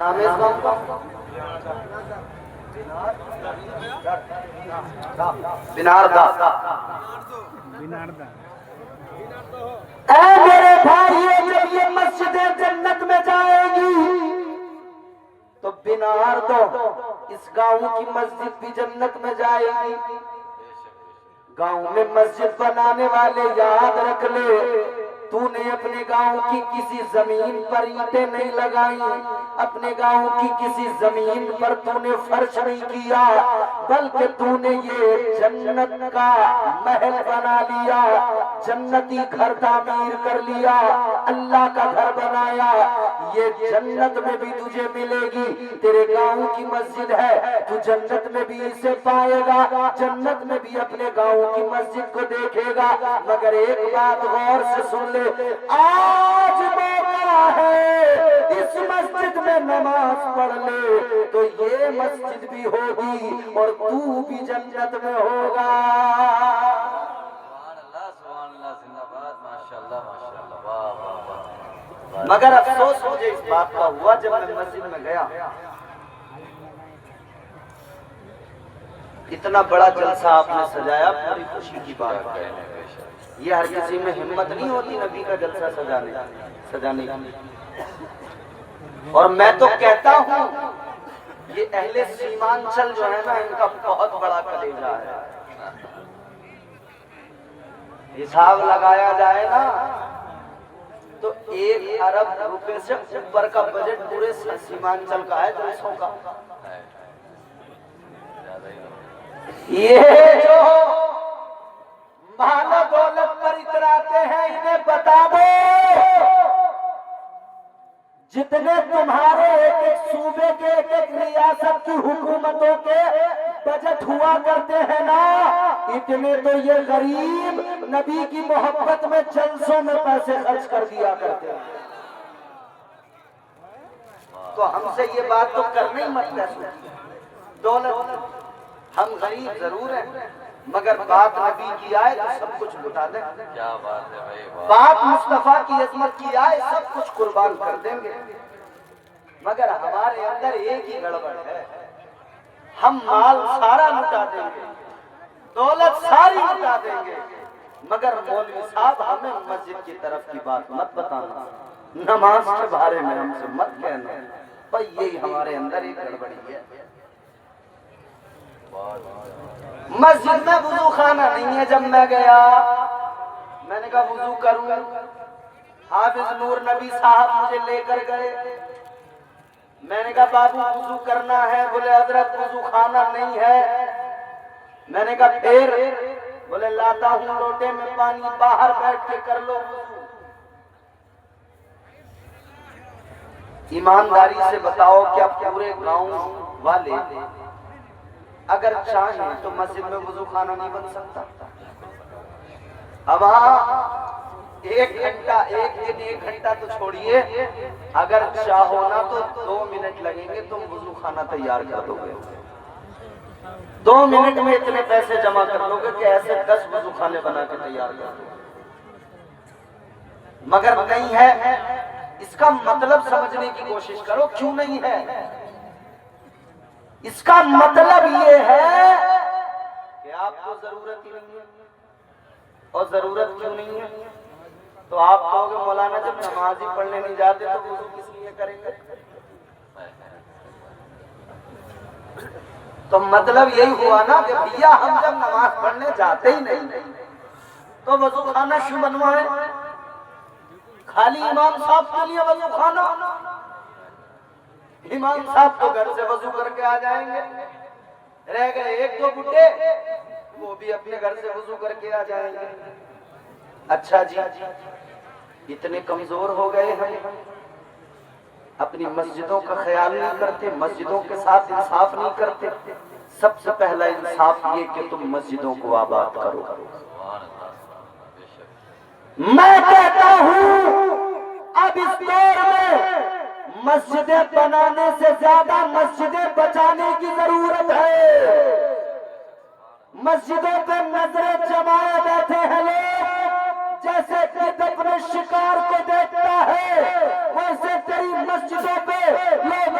नाम है इस गाँव का बिनारदा। ऐ मेरे भाइयों, जब ये मस्जिद जन्नत में जाएगी तो बिनार दो इस गांव की मस्जिद भी जन्नत में जाएगी। गांव में मस्जिद बनाने वाले याद रख ले, तूने अपने गांव की किसी जमीन पर ईंटें नहीं लगाई, अपने गांव की किसी जमीन पर तूने फर्श नहीं किया, बल्कि तूने ये जन्नत का महल बना लिया, जन्नती घर तामीर कर लिया, अल्लाह का घर बनाया। ये जन्नत में भी तुझे मिलेगी। तेरे गांव की मस्जिद है, तू जन्नत में भी इसे पाएगा, जन्नत में भी अपने गांव की मस्जिद को देखेगा। मगर एक बात गौर से सुन ले, आज मौका है इस मस्जिद में नमाज पढ़ ले तो ये मस्जिद भी होगी और तू भी जन्नत में होगा। मगर अफसोस मुझे इस बात का हुआ जब मैं मस्जिद में गया, इतना बड़ा जलसा आपने सजाया, बड़ी खुशी की बात है। ये हर किसी में हिम्मत नहीं होती नबी का जलसा सजाने की। और मैं तो कहता हूँ ये अहले सीमांचल जो है ना, इनका बहुत बड़ा कलेजा है। हिसाब लगाया जाए ना तो 1 अरब रुपए से ऊपर का बजट पूरे सीमांचल का है जलसों का। ये जो मानव दौलत पर इतराते हैं, इन्हें बता दो जितने तुम्हारे एक सूबे के एक रियासत की हुकूमतों के बजट हुआ करते हैं ना, इतने तो ये गरीब नबी की मोहब्बत में जलसों में पैसे खर्च कर दिया करते हैं। तो हमसे ये बात तो करनी ही मत है। दौलत हम गरीब जरूर हैं, मगर बात नबी की आए तो सब कुछ लुटा दें। क्या बात है भाई, बात मुस्तफा की अजमत की आए सब कुछ कुर्बान कर देंगे। मगर हमारे अंदर एक ही गड़बड़ है, हम माल सारा लुटा देंगे, दौलत सारी लुटा देंगे, मगर मौलवी साहब हमें मस्जिद की तरफ की बात मत बताना, नमाज के बारे में हमसे मत कहना। भाई यही हमारे अंदर एक गड़बड़ी है। मस्जिद में वुजू खाना नहीं है। जब मैं गया मैंने कहा वुजू करूं, हाफिज नूर नबी साहब मुझे लेकर गए। मैंने कहा बाबू वुजू करना है, बोले हजरत वुजू खाना नहीं है। मैंने कहा फिर, बोले लाता हूं लोटे में पानी, बाहर बैठ के कर लो वुजू। ईमानदारी से बताओ क्या पूरे गांव वाले अगर चाहें तो मस्जिद में वुजू खाना नहीं बन सकता? अब हाँ 1 घंटा, 1 घंटा तो छोड़िए, अगर चाहो ना तो 2 मिनट लगेंगे, तुम वुजू खाना तैयार कर दोगे। 2 मिनट में इतने पैसे जमा कर लोगे कि ऐसे 10 वुजू खाने बना के तैयार कर दो। मगर नहीं है। इसका मतलब समझने की कोशिश करो, क्यों नहीं है? इसका मतलब ये है कि आपको जरूरत ही नहीं है। और जरूरत क्यों नहीं है? तो आप कहोगे मौलाना जब नमाज ही पढ़ने नहीं जाते तो वुजू किस लिए करेंगे? तो मतलब यही हुआ ना कि भैया हम जब नमाज पढ़ने जाते ही नहीं तो वुजू खाना क्यों बनवाए? खाली इमाम साहब के लिए वुजू खाना? इमाम साहब तो घर से वजू करके आ जाएंगे, रह गए 1-2 बुड्ढे, वो भी अपने घर से वजू करके आ जाएंगे। अच्छा जी, इतने कमजोर हो गए हैं, अपनी मस्जिदों का ख्याल नहीं करते, मस्जिदों के साथ इंसाफ नहीं करते। सबसे पहला इंसाफ ये कि तुम मस्जिदों को आबाद करो। मैं कहता हूं अब इस दौर में मस्जिदें बनाने से ज्यादा मस्जिदें बचाने की जरूरत है। मस्जिदों पे नजरें जमाए बैठे हैं लोग, जैसे गिद्ध अपने शिकार को देखता है, वैसे तेरी मस्जिदों पे लोग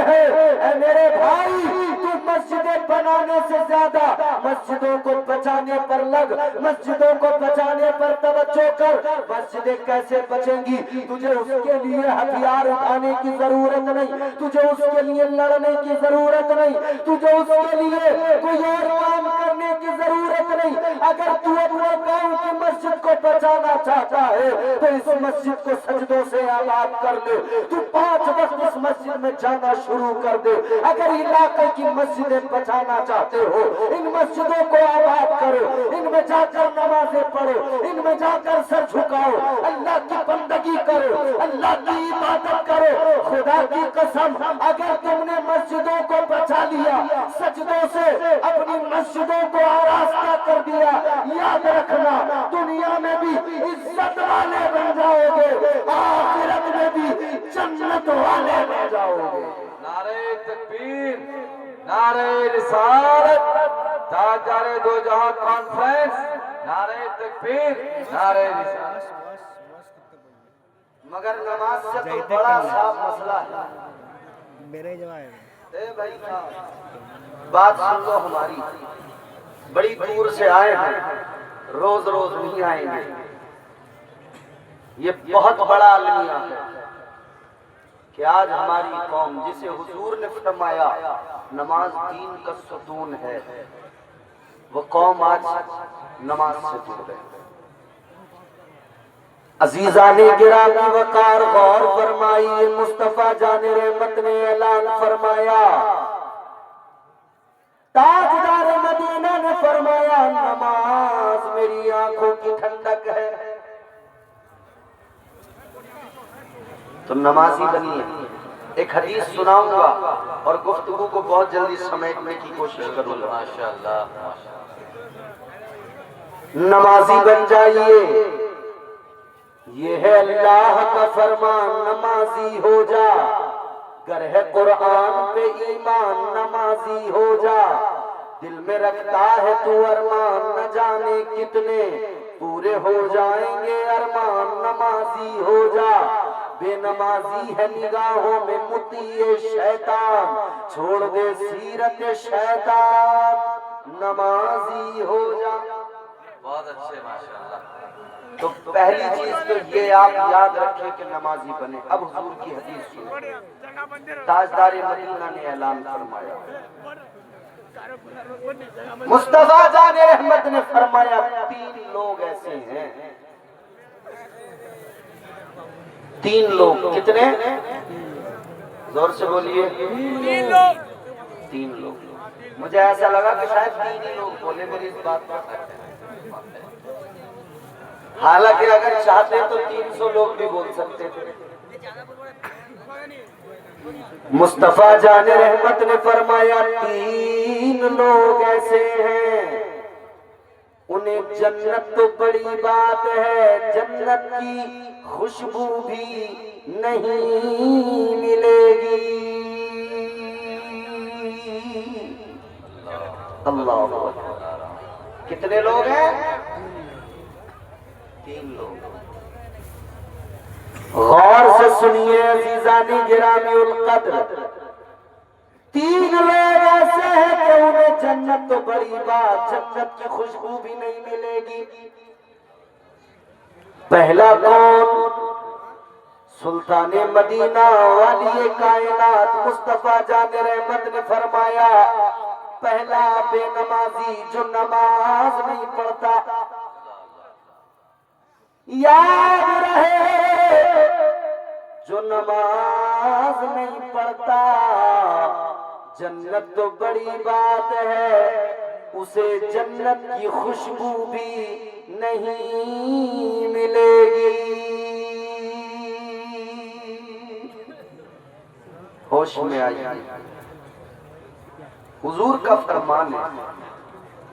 हैं मेरे भाई, तू मस्जिदें बनाने से ज्यादा मस्जिदों को बचाने पर लग, मस्जिदों को बचाने पर तवज्जो कर। मस्जिदें कैसे बचेंगी? तुझे उसके लिए हथियार उठाने की जरूरत नहीं, तुझे उसके लिए लड़ने की जरूरत नहीं, तुझे उसके लिए कोई और काम करने की जरूरत नहीं। अगर तू अपने गांव की मस्जिद को बचाना चाहता है तो इस मस्जिद को सजदों से आबाद कर ले। तू 5 वक्त इस मस्जिद में जाना शुरू कर दे। अगर इलाके की मस्जिदें बचाना चाहते हो, इन मस्जिदों को आबाद करो, इनमें जाकर नमाजें पढ़ो, इनमें जाकर सर झुकाओ, अल्लाह की बंदगी करो, अल्लाह की इबादत करो। खुदा की कसम, अगर तुमने मस्जिदों को बचा लिया, सजदों से अपनी मस्जिदों को आरास्ता कर दिया, याद रखना दुनिया में भी इज्जत वाले बन जाओगे, आखिरत में भी जन्नत वाले बन जाओगे। नारे तकबीर, नारे रिसालत, ताजदारे दो जहां कॉन्फ्रेंस, नारे तकबीर, नारे रिसालत। मगर नमाज से तो बड़ा साफ मसला है मेरे जवाब। ए भाई साहब, बात सुन लो हमारी, बड़ी दूर से आए हैं, रोज रोज नहीं आएंगे। ये बहुत बड़ा अलमिया है कि आज हमारी कौम, जिसे हुजूर ने फरमाया नमाज दीन का सुतून है, वो कौम आज नमाज से जुड़ गई। अजीजाने गिरामी वकार गौर फरमाई, मुस्तफा जाने रहमत ने ऐलान फरमाया, ताजदार मदीना ने फरमाया नमाज मेरी आंखों की ठंडक है। तो नमाजी बनिए। एक हदीस सुनाऊंगा और गुफ्तगू को बहुत जल्दी समेटने की कोशिश करूंगा। माशाअल्लाह, नमाजी बन जाइए, ये है अल्लाह का फरमान, नमाजी हो जा। गर है कुरान पे ईमान, नमाजी हो जा। दिल में रखता है तू अरमान, न जाने कितने पूरे हो जाएंगे अरमान, नमाजी हो जा। बेनमाजी है निगाहों में मुतीए शैतान, छोड़ दे सीरत शैतान, नमाजी हो जा। बहुत अच्छे, माशाअल्लाह। तो पहली चीज तो ये आप याद रखें कि नमाजी बने। अब हुजूर की हदीस सुनो, ताजदार मदीना ने ऐलान फरमाया, मुस्तफा जाने रहमत ने फरमाया 3 लोग ऐसे हैं, 3 लोग। कितने? जोर से बोलिए। 3 लोग। मुझे ऐसा लगा कि शायद 3 ही लोग बोले मेरी इस बात पर, हालांकि अगर चाहते तो 300 लोग भी बोल सकते थे। मुस्तफा जाने रहमत ने फरमाया 3 लोग ऐसे हैं, उन्हें जन्नत तो बड़ी बात है, जन्नत की खुशबू भी नहीं मिलेगी। अल्लाह अकबर। कितने लोग हैं? 3 लोग। गौर से सुनिए अज़ीज़ानी गिरामी उल कद्र, 3 लोग ऐसे हैं कि उन्हें जन्नत तो बड़ी बात, जन्नत की खुशबू भी नहीं मिलेगी। पहला कौन? सुल्ताने मदीना वाली कायनात मुस्तफा जाने रहमत ने फरमाया, पहला बेनमाजी जो नमाज नहीं पढ़ता। याद रहे, जो नमाज नहीं पढ़ता, जन्नत तो बड़ी बात है, उसे जन्नत की खुशबू भी नहीं मिलेगी। होश में आइए, हुजूर का फरमान है,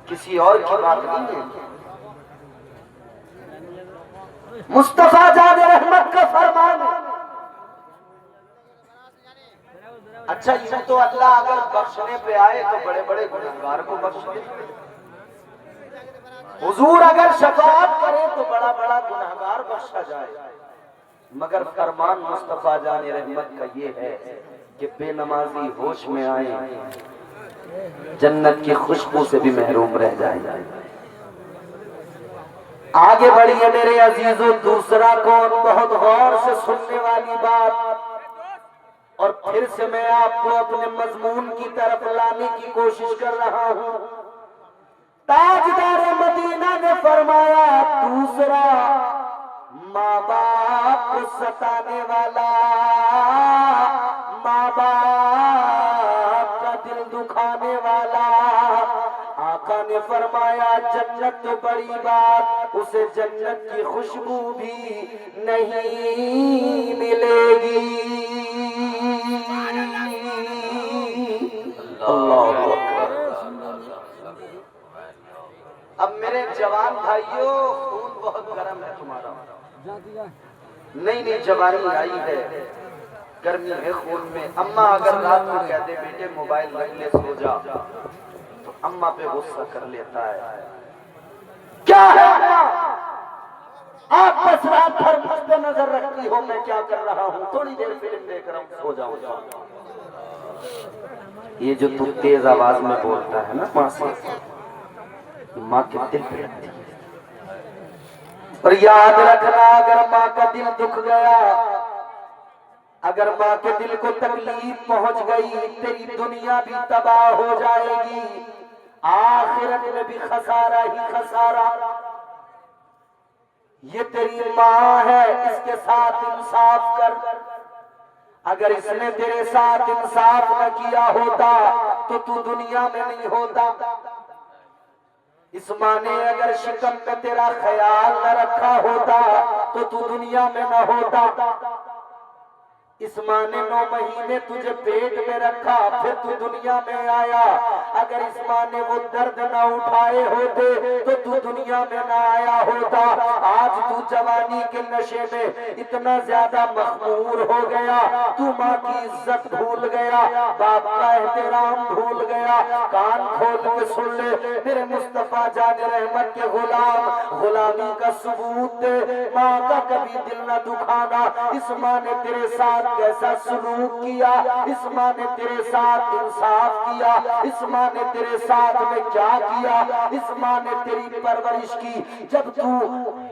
किसी और की बात नहीं है। मुस्तफा जाने रहमत का फरमान है। अच्छा, ये तो अल्लाह अगर बख्शने पे आए तो बड़े बड़े गुनहगार को बख्श दे। हुजूर अगर शफाअत करे तो बड़ा बड़ा गुनहगार बख्शा जाए। मगर फरमान मुस्तफा जान रहमत का ये है कि बेनमाजी होश में आए जन्नत की खुशबू से भी महरूम रह जाए। आगे बढ़िए मेरे अजीजों, दूसरा कौन, बहुत गौर से सुनने वाली बात, और फिर से मैं आपको अपने मजमून की तरफ लाने की कोशिश कर रहा हूं। ताजदार मदीना ने फरमाया, दूसरा माँ बाप को सताने वाला, माँ बाप का दिल दुखाने वाला। आका ने फरमाया, जन्नत तो बड़ी बात, उसे जन्नत की खुशबू भी नहीं मिलेगी। अल्लाह अकबर। अब मेरे जवान भाइयों, खून बहुत गर्म है तुम्हारा। नहीं जवानी आई है, गर्मी है खून में। अम्मा अगर रात को कह दे बेटे मोबाइल रख ले सो जा, तो अम्मा पे गुस्सा कर लेता है। क्या है अम्मा, आप बस रात भर मुझ पे नजर रखती हो, मैं क्या कर रहा हूँ, थोड़ी देर फिल्म देख रहा हूँ, सो जाऊंगा। ये जो तू तेज आवाज में बोलता है ना माँ से, माँ के दिल पे लगती है। और याद रखना, अगर माँ का दिल दुख गया, अगर माँ के दिल को तकलीफ पहुंच गई, तेरी दुनिया भी तबाह हो जाएगी, आखिरत में भी खसारा ही खसारा। ये तेरी माँ है, इसके साथ इंसाफ कर। अगर इसने तेरे साथ इंसाफ न किया होता तो तू दुनिया में नहीं होता। इस माँ ने अगर शिकम में तेरा ख्याल न रखा होता तो तू दुनिया में न होता। इस माँ ने 9 महीने तुझे पेट में रखा, फिर तू दुनिया में आया। अगर इस माँ ने वो दर्द न उठाए होते तो तू दुनिया में न आया होता। आज तू जवानी के नशे में इतना ज्यादा मखमूर हो गया, तू माँ की इज्जत भूल गया, बाप का एहतराम भूल गया। कान खोल के सुन ले मेरे मुस्तफा जान रहमत के गुलाम, गुलामी का सबूत दे, माँ का कभी दिल न दुखाना। इस माँ ने तेरे साथ कैसा सलूक किया, इस माँ ने तेरे साथ इंसाफ किया, इस माँ ने तेरे साथ में क्या किया। इस माँ ने तेरी परवरिश की, जब तू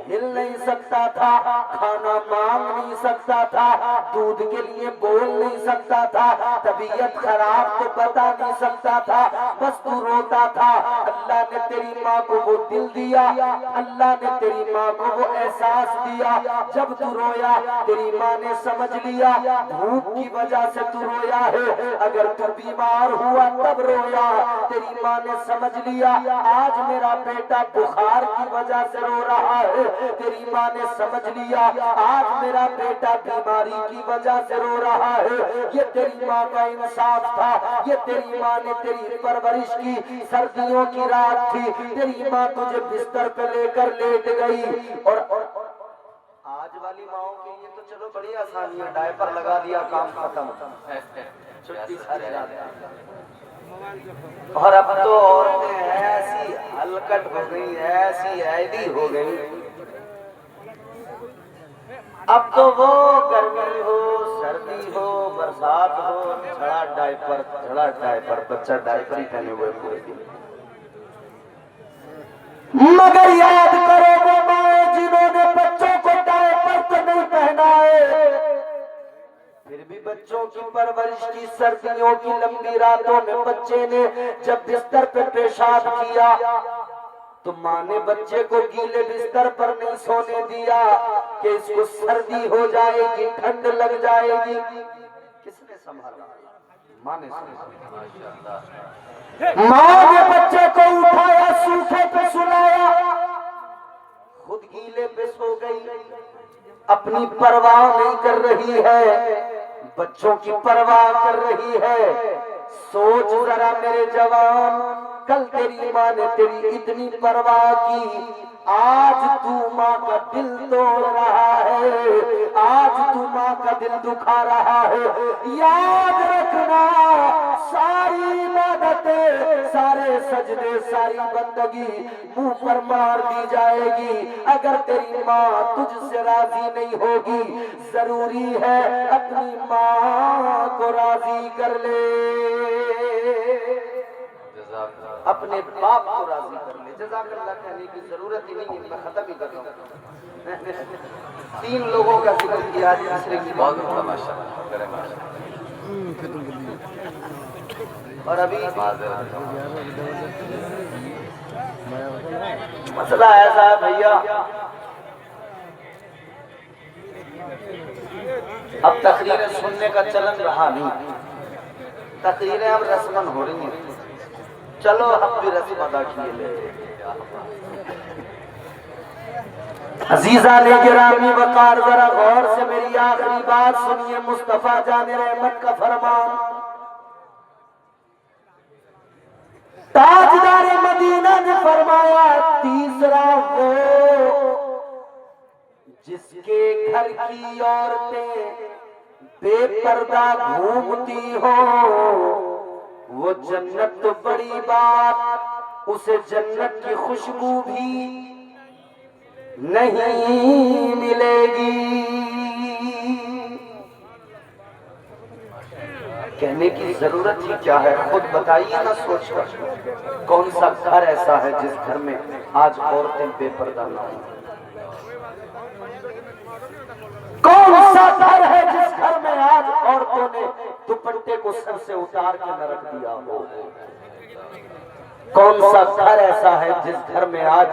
हिल नहीं सकता था, खाना मांग नहीं सकता था, दूध के लिए बोल नहीं सकता था, तबीयत खराब तो बता नहीं सकता था, बस तू रोता था। अल्लाह ने तेरी माँ को वो दिल दिया, अल्लाह ने तेरी माँ को वो एहसास दिया। जब तू रोया तेरी माँ ने समझ लिया भूख की वजह से तू रोया है, अगर तू बीमार हुआ तब रोया। तेरी माँ ने समझ लिया आज मेरा बेटा बुखार की वजह से रो रहा है, तेरी माँ ने समझ लिया आज मेरा बेटा बीमारी की वजह से रो रहा है। ये तेरी माँ का इंसाफ था, ये तेरी माँ ने तेरी परवरिश की। सर्दियों की रात थी, तेरी माँ तुझे बिस्तर पे लेकर लेट गई। और आज वाली माओ के लिए तो चलो बड़ी आसानी है, डायपर लगा दिया, काम खत्म, छुट्टी सारी रात। और अब तो औरतें ऐसी हलकट हो गई, ऐसी ऐडी हो गई, अब तो वो गर्मी हो सर्दी हो बरसात हो, झड़ा डायपर, बच्चा डायपर ही पहने हुए पूरे दिन। मगर याद करो वो माए जिन्होंने बच्चों को डायपर तो नहीं पहनाए, फिर भी बच्चों की परवरिश की। सर्दियों की लंबी रातों में बच्चे ने जब बिस्तर पे पेशाब किया तो माँ ने बच्चे को गीले बिस्तर पर नहीं सोने दिया कि इसको सर्दी हो जाएगी, ठंड लग जाएगी। किसने संभाला? माँ ने संभाला। माँ ने बच्चे को उठाया, सूखे पे सुलाया, खुद गीले पे सो गई, अपनी परवाह नहीं कर रही है, बच्चों की परवाह कर रही है। सोच जरा मेरे जवान, कल तेरी माँ ने तेरी इतनी परवाह की, आज तू माँ का दिल तोड़ रहा है, आज तू माँ का दिल दुखा रहा है। याद रखना सारी इबादतें, सारे सजदे, सारी बंदगी मुंह पर मार दी जाएगी। अगर तेरी माँ तुझसे राजी नहीं होगी, जरूरी है अपनी माँ को राजी कर ले, अपने बाप को राजी कर ले। जज़ाकल्लाह कहने की जरूरत ही नहीं है, मैं खत्म ही कर रहा हूँ। 3 लोगों का जिक्र किया, तीसरे की बहुत माशाअल्लाह करे माशाअल्लाह। और अभी माज़रत। मसला ऐसा है भैया, अब तकरीरें सुनने का चलन रहा नहीं, तकरीरें अब रस्मन हो रही हैं। चलो हम भी रस्म अदा किए लेते। अजीजा ने गिरामी वकार, जरा गौर से मेरी आखिरी बात सुनिए। मुस्तफा जाने रहमत का फरमान, ताजदार मदीना ने फरमाया, तीसरा वो जिसके घर की औरतें बेपर्दा घूमती हो, वो जन्नत तो बड़ी बात, उसे जन्नत की खुशबू भी नहीं मिलेगी। कहने की जरूरत ही क्या है, खुद बताइए ना सोचकर, कौन सा घर ऐसा है जिस घर में आज औरतें बेपर्दा ना हो? कौन सा घर है जिस घर में आज औरतों ने दुपट्टे को सर से उतार के न रख दिया हो? कौन सा घर ऐसा है जिस घर में आज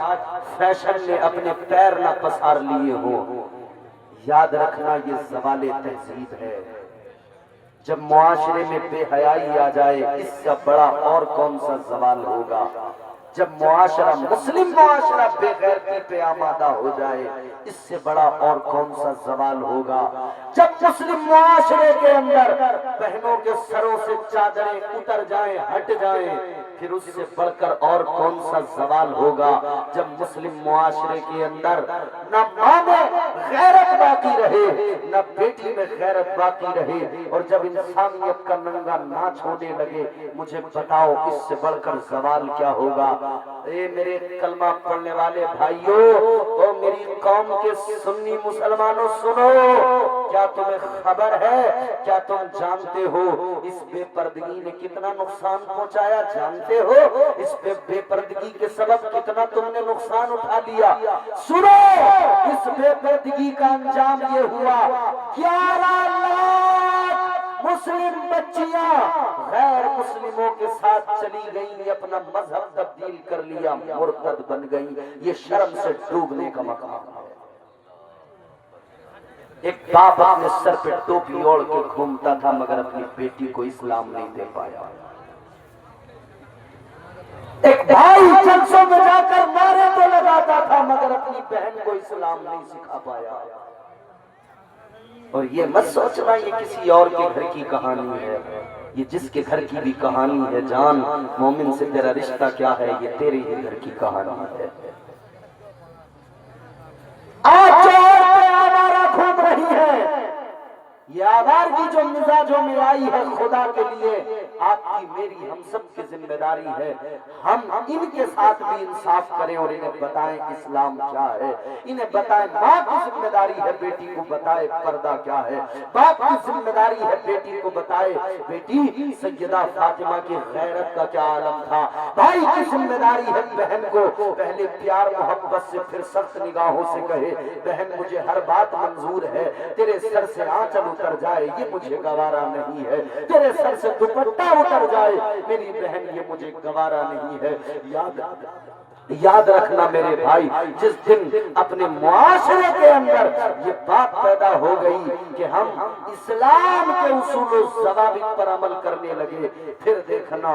फैशन ने अपने पैर न पसार लिए हो? याद रखना, ये ज़वाले तहजीब है। जब मुआशरे में बेहयाई आ जाए, इसका बड़ा और कौन सा ज़वाल होगा? जब मुआशरा, मुस्लिम मुआशरा बेगैरती पे आमादा हो जाए, इससे बड़ा और कौन सा ज़वाल होगा? जब मुस्लिम मुआशरे के अंदर बहनों के सरों से चादरें उतर जाएं, हट जाएं, फिर उससे बढ़कर और कौन सा ज़वाल होगा? जब मुस्लिम मुआशरे के अंदर न माँ में गैरत बाकी रहे, न बेटी में गैरत बाकी रहे, और जब इंसानियत का नंगा नाच होने लगे, मुझे बताओ इससे बढ़कर ज़वाल क्या होगा? ए मेरे कलमा पढ़ने वाले भाइयों, और मेरी कौम के सुन्नी मुसलमानों, सुनो, क्या तुम्हें खबर है, क्या तुम जानते हो इस बेपर्दगी ने कितना नुकसान पहुंचाया? जानते हो इस बेपर्दगी के सबब कितना तुमने नुकसान उठा लिया? सुनो, इस बेपर्दगी का अंजाम ये हुआ, 11 लाख मुस्लिम बच्चियां गैर मुस्लिमों के साथ चली गई, अपना मजहब तब्दील कर लिया, मुर्तद बन गई। ये शर्म से डूबने का मकाम है। एक बाप अपने सर पे टोपी ओढ़ के घूमता था, मगर अपनी बेटी को इस्लाम नहीं दे पाया। एक भाई जलसों में जाकर नारे तो लगाता था, मगर अपनी बहन को इस्लाम नहीं सिखा पाया। और ये मत सोचना ये किसी और के घर की कहानी है, ये जिसके घर की भी कहानी है जान, मोमिन से तेरा रिश्ता क्या है, ये तेरे ही घर की कहानी है। आज जो औरतें आवारा घूम रही हैं, ये आवारगी जो मिजाजों में आई है, खुदा के लिए आपकी मेरी हम सब की जिम्मेदारी है, हम इनके साथ भी इंसाफ करें और इन्हें बताएं इस्लाम क्या है, इन्हें बताएं माँ की जिम्मेदारी है, बेटी को बताए पर्दा क्या है, बाप की जिम्मेदारी है, बेटी को बताए बेटी सैयदा फातिमा की गैरत का क्या आलम था, भाई की जिम्मेदारी है बहन को पहले प्यार मोहब्बत से फिर सख्त निगाहों से कहे, बहन मुझे हर बात मंजूर है, तेरे सर से आंचल उतर जाए ये मुझे गवारा नहीं है, तेरे सर से दुपट्टा उतर जाए मेरी बहन ये मुझे गवारा नहीं है। याद याद रखना मेरे भाई, जिस दिन अपने मुआशरे के अंदर ये बात पैदा हो गई कि हम इस्लाम के उसूल ज़वाबित पर अमल करने लगे, फिर देखना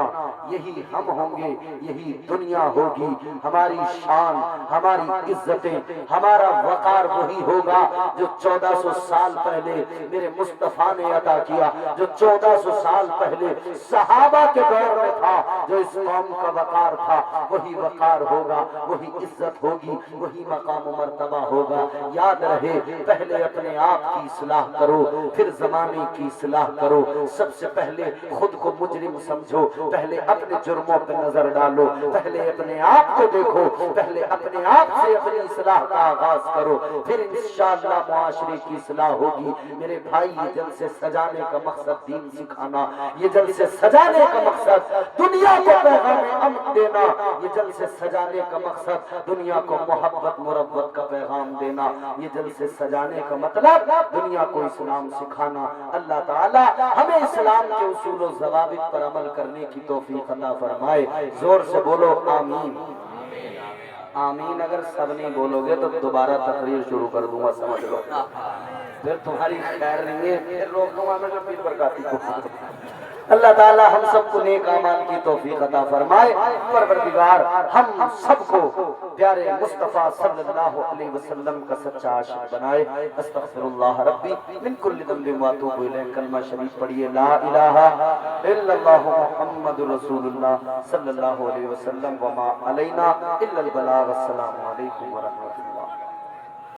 यही हम होंगे, यही दुनिया होगी, हमारी शान, हमारी इज्जतें, हमारा वकार वही होगा जो 1400 साल पहले मेरे मुस्तफा ने अदा किया, जो 1400 साल पहले सहाबा के दौर में था। जो इस कौम का वकार था वही वकार होगा, वही इज्जत होगी, वही मकाम मर्तबा होगा। याद रहे, पहले अपने आप की इस्लाह करो, फिर जमाने की इस्लाह करो। सबसे पहले खुद को मुजरिम समझो, पहले अपने जुर्मों पर नजर डालो, पहले अपने आप को देखो, पहले अपने आप से अपनी इस्लाह का आगाज करो, फिर इंशाअल्लाह मुआशरे की इस्लाह होगी। मेरे भाई, ये जलसे सजाने का मकसद दीन सिखाना, ये जलसे सजाने का मकसद दुनिया को पैगाम अमन देना, ये जलसे सजाने का मकसद दुनिया को मोहब्बत मुरब्बत का पैगाम देना, ये जलसे सजाने का मतलब दुनिया को इस्लाम सिखाना। अल्लाह ताला हमें इस्लाम के उसूल व ज़वाबित पर अमल करने की तौफीक अता फरमाए। जोर से बोलो आमीन। आमीन अगर सब नहीं बोलोगे तो दोबारा तकरीर शुरू कर दूंगा, समझ लो, फिर तुम्हारी खैर नहीं है, फिर रोक दूंगा मैं पीर बरकाती को। अल्लाह ताला हम सबको नेक अमाल की तौफीक अता फरमाए। परवरदिगार हम सबको प्यारे मुस्तफा सल्लल्लाहु अलैहि वसल्लम का सच्चा आशिक बनाए। अस्तगफिरुल्लाह रब्बी मिन कुल्लि ज़ंबिन व अतूबु इलैह। कलमा शरीफ पढ़िए, ला इलाहा इल्लल्लाहु मुहम्मदुर रसूलुल्लाह सल्लल्लाहु अलैहि वसल्लम व मा अलैना इल्लल बलाग। अस्सलामु अलैकुम व रहमतुल्लाह।